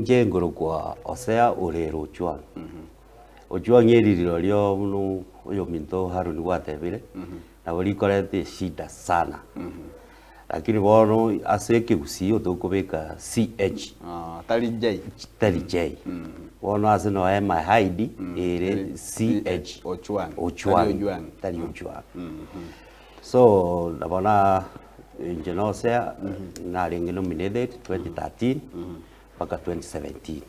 njengoro kwa osea urero Ojwang. Ojwang eririro lyo muno oyo minto Haruni gwatebire na borikorete shida sana. Lakini bono ase kigusi tukubika CH tari J bono ase no my hide ere CH Ojwang tari Ojwang. So nabona ingenosea naringi nominated 2013 mpaka 2017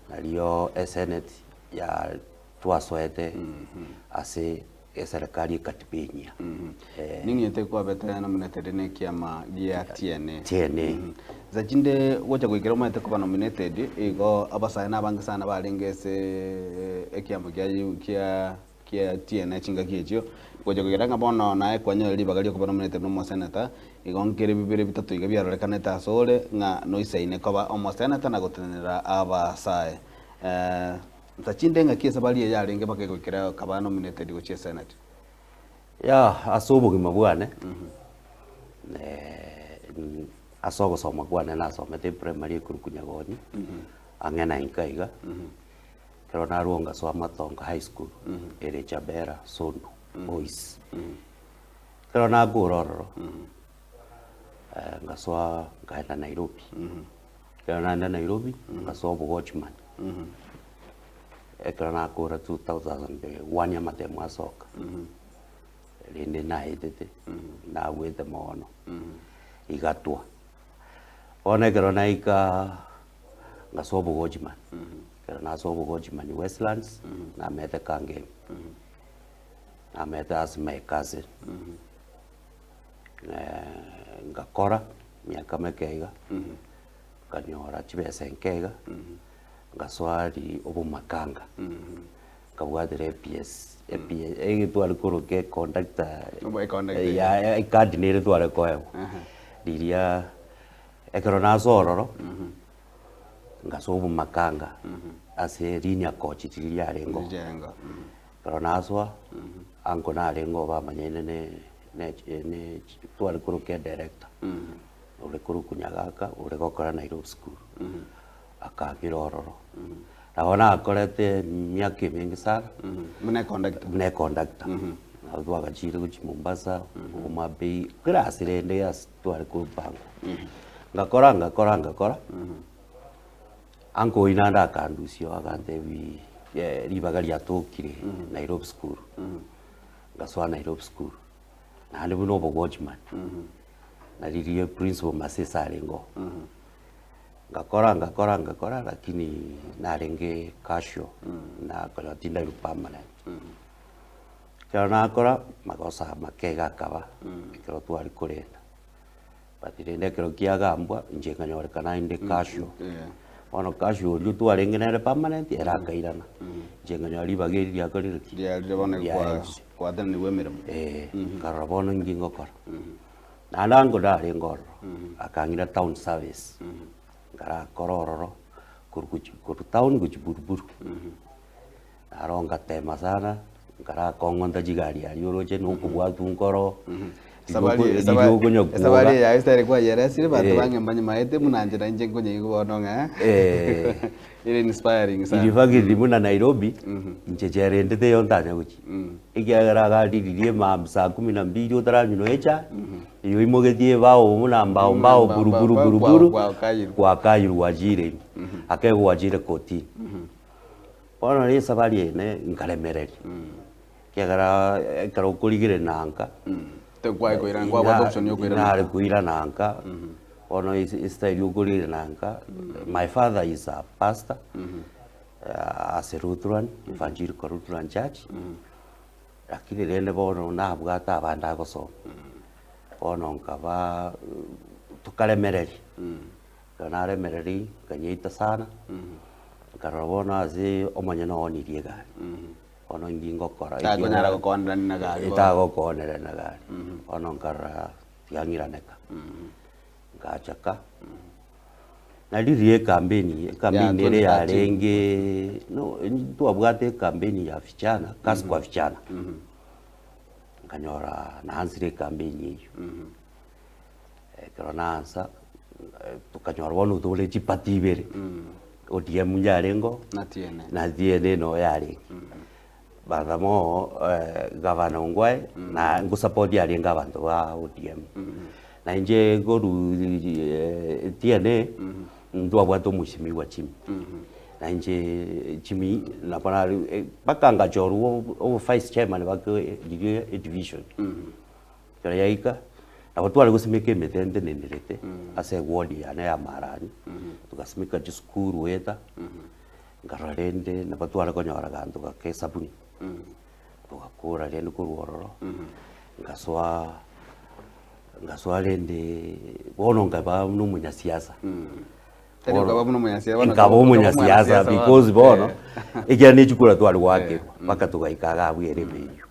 nalio Senate ya twaswete ase serikali katibenya ningete kwa beta nominated ne kiama gia TNA zachinde gocha kwikira umate kuba nominated igo abasaya nabange sana balengese ekiamo kia TNA chinga kiechio gocha kwikira ngabono nae kwanyo libagali kuba nominated no senator igo ngere bibere bitatu iga biarorekaneta asole nga noisaine koba omo senator na gotenera abasaya Mtachinde nga kiesa bali ya renge bake kwikira kaba nominated gochia senate ya asobo gimabwane asogo soma gwane na somete primary kurukunyagoni angena inkaiga kero na ruonga so matonga high school ere Chabera Sondu boys kero na gororo ngaswa ngaenda Nairobi kero na Nairobi ngaso Watchman ekrana kora 2001 ya matemo asoka linde na edete na wete mono igatua ona krona ika ngasobo Watchman krona sobo Watchman Westlands na meta kange na meta as my cousin ngakora miaka mekega kanyora chibese nkega ngaswari obumakanga kabwadire PS ege twali kuruke conductor ya ikadinere twale koyo diria ekrona zororo ngasobu makanga ase linia coach diria rengo krona aswa anko na rengo ba manyene ne twali kuruke director ule kurukunyagaka ule gokora Nairobi school akakira ororo naona akorete miaka mingi sana mune conductor alikuwa akachira kuchi Mombasa umabei kira asirende ya twali kupango ngakora anko inanda akandusio akantebi ribagali atokire Nairobi school ngaswa Nairobi school na ndi buno Watchman na lirie principal Masesa alengo ngakora lakini narenge kasho na kola tinda permanent kero nakora magosa makega kaba kero twali kurenda batirende kero kiagambwa njenga nyorekana inde kasho ono kasho lyo twarenge na permanent era kairana njenga nyali bageri yakorire ya ndibone kwa dani wemeremo karabono ngingo kora nalango dare ngoro akangira town service ngara korororo kuru town kuchiburuburu aronga tema sana ngara kongonda jigari ali oroje nuko bwatu ngoro sabari ya istari kwa yera sire batu bange mbanye maete munanjira nje ngonye kubononga ile inspiring sana ilivagi limuna Nairobi nchejere ndete yontanya kuchi ikiagara gadirie mamsa 12 otaranyu echa iyo imogetie bao muna mbao buruburu kwa kayiru wajire akego wajire koti ona ni sabari ene nkalemereri kiagara karo kuligire nanka te kwa ikoira ngwa kwa option yo na kuira nanka ono istyle yuguri nanka my father is a pastor as a Lutheran evangelical Lutheran church lakini rende bono na bwata abanda gosoma ono nkaba tukalemereri kana remereri kanyita sana karabona azi omanyana onirie gari ono ngingo kora ikonyara gukondana na gari itago konera na gari ono nkara yangiraneka ngachaka nalirie kampeni ile ya renge no tuabwate kampeni ya vijana kasi kwa vijana nganyora naanzire kampeni hiyo korona tukanyora wonu tole chipatibere ODM yarengo na TNA no yari bathamo gavana Ongwae na ngusupport yarenga abantu ba ODM na nje goru TNA ndwabwato mushimi wa chimi na nje chimi na pana bakanga joru o vice chairman ba division kaya yaika na watu wale kusimike metende nendelete ase ward ya Marani tukasimika school weta ngararende na watu wale konyora gantu ka sabuni tukakura lende kuruororo ngaswa lende bono ngaba numunya siasa ngaba umunya siasa because bono ikia ni chukura twali wake paka tukaikaga abwere beyo